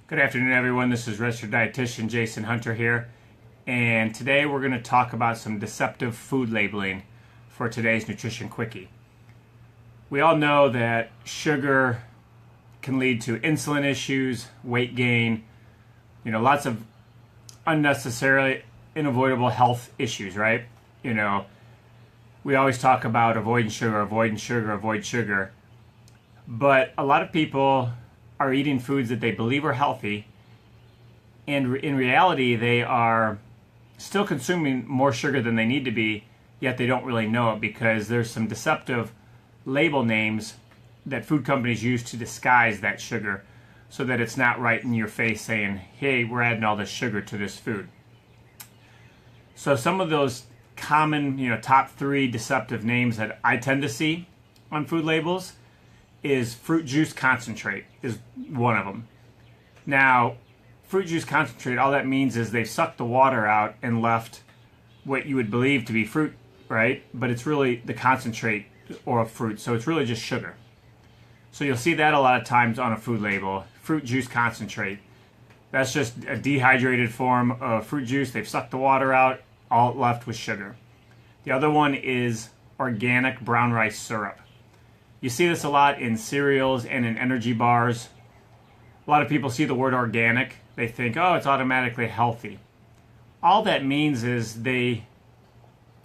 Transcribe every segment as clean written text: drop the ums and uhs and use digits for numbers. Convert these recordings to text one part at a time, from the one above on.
Good afternoon, everyone. This is registered dietitian Jason Hunter here, and today we're going to talk about some deceptive food labeling for today's Nutrition Quickie. We all know that sugar can lead to insulin issues, weight gain, lots of unnecessarily unavoidable health issues, right? We always talk about avoiding sugar, avoid sugar, but a lot of people are eating foods that they believe are healthy, and in reality they are still consuming more sugar than they need to be, yet they don't really know it because there's some deceptive label names that food companies use to disguise that sugar so that it's not right in your face saying, hey, we're adding all this sugar to this food. So some of those common, top 3 deceptive names that I tend to see on food labels is fruit juice concentrate is one of them. Now, fruit juice concentrate, all that means is they've sucked the water out and left what you would believe to be fruit, right? But it's really the concentrate or fruit, so it's really just sugar. So you'll see that a lot of times on a food label, fruit juice concentrate. That's just a dehydrated form of fruit juice. They've sucked the water out, all left was sugar. The other one is organic brown rice syrup. You see this a lot in cereals and in energy bars. A lot of people see the word organic. They think, oh, it's automatically healthy. All that means is they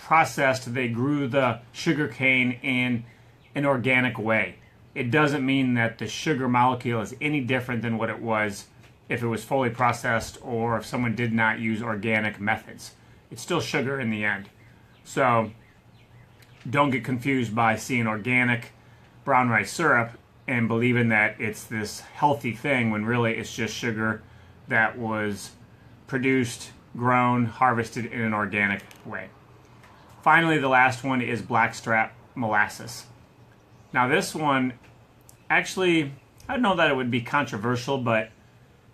grew the sugar cane in an organic way. It doesn't mean that the sugar molecule is any different than what it was if it was fully processed or if someone did not use organic methods. It's still sugar in the end. So don't get confused by seeing organic brown rice syrup and believing that it's this healthy thing when really it's just sugar that was produced, grown, harvested in an organic way. Finally, the last one is blackstrap molasses. Now this one, actually, I don't know that it would be controversial, but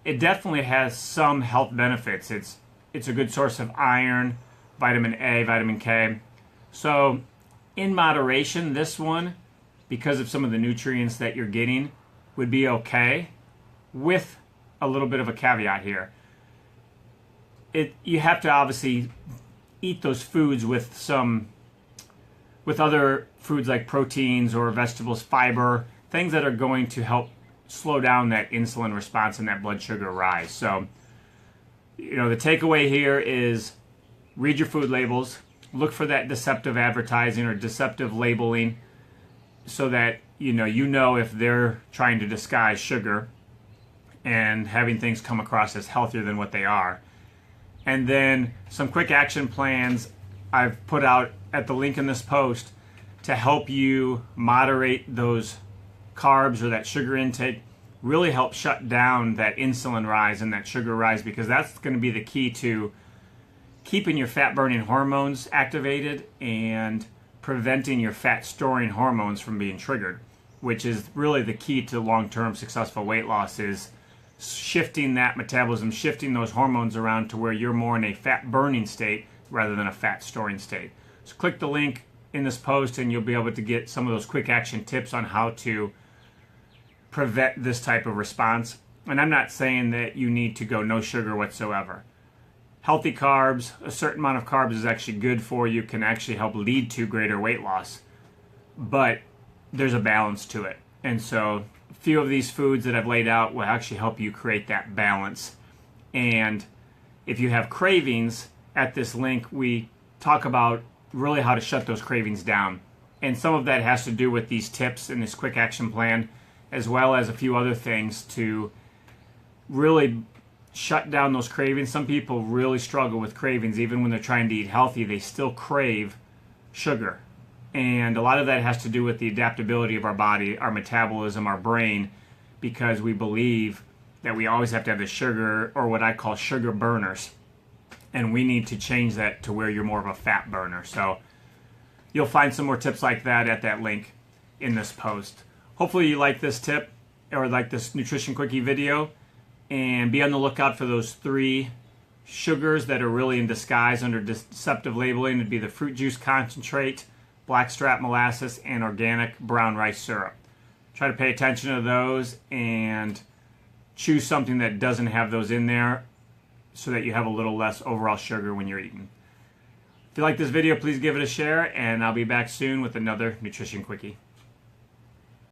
it definitely has some health benefits. It's a good source of iron, vitamin A, vitamin K. So in moderation, this one, because of some of the nutrients that you're getting, would be okay, with a little bit of a caveat here. You have to obviously eat those foods with other foods like proteins or vegetables, fiber, things that are going to help slow down that insulin response and that blood sugar rise. So, the takeaway here is read your food labels, look for that deceptive advertising or deceptive labeling, so that you know if they're trying to disguise sugar and having things come across as healthier than what they are. And then some quick action plans I've put out at the link in this post to help you moderate those carbs or that sugar intake, really help shut down that insulin rise and that sugar rise, because that's going to be the key to keeping your fat burning hormones activated and preventing your fat storing hormones from being triggered, which is really the key to long-term successful weight loss, is shifting that metabolism, shifting those hormones around to where you're more in a fat burning state rather than a fat storing state. So click the link in this post and you'll be able to get some of those quick action tips on how to prevent this type of response. And I'm not saying that you need to go no sugar whatsoever. Healthy carbs, a certain amount of carbs is actually good for you, can actually help lead to greater weight loss. But there's a balance to it. And so a few of these foods that I've laid out will actually help you create that balance. And if you have cravings, at this link we talk about really how to shut those cravings down. And some of that has to do with these tips in this quick action plan, as well as a few other things to really shut down those cravings. Some people really struggle with cravings. Even when they're trying to eat healthy, they still crave sugar. And a lot of that has to do with the adaptability of our body, our metabolism, our brain, because we believe that we always have to have the sugar, or what I call sugar burners. And we need to change that to where you're more of a fat burner. So you'll find some more tips like that at that link in this post. Hopefully you like this tip or like this Nutrition Quickie video. And be on the lookout for those 3 sugars that are really in disguise under deceptive labeling. It'd be the fruit juice concentrate, blackstrap molasses, and organic brown rice syrup. Try to pay attention to those and choose something that doesn't have those in there so that you have a little less overall sugar when you're eating. If you like this video, please give it a share, and I'll be back soon with another Nutrition Quickie.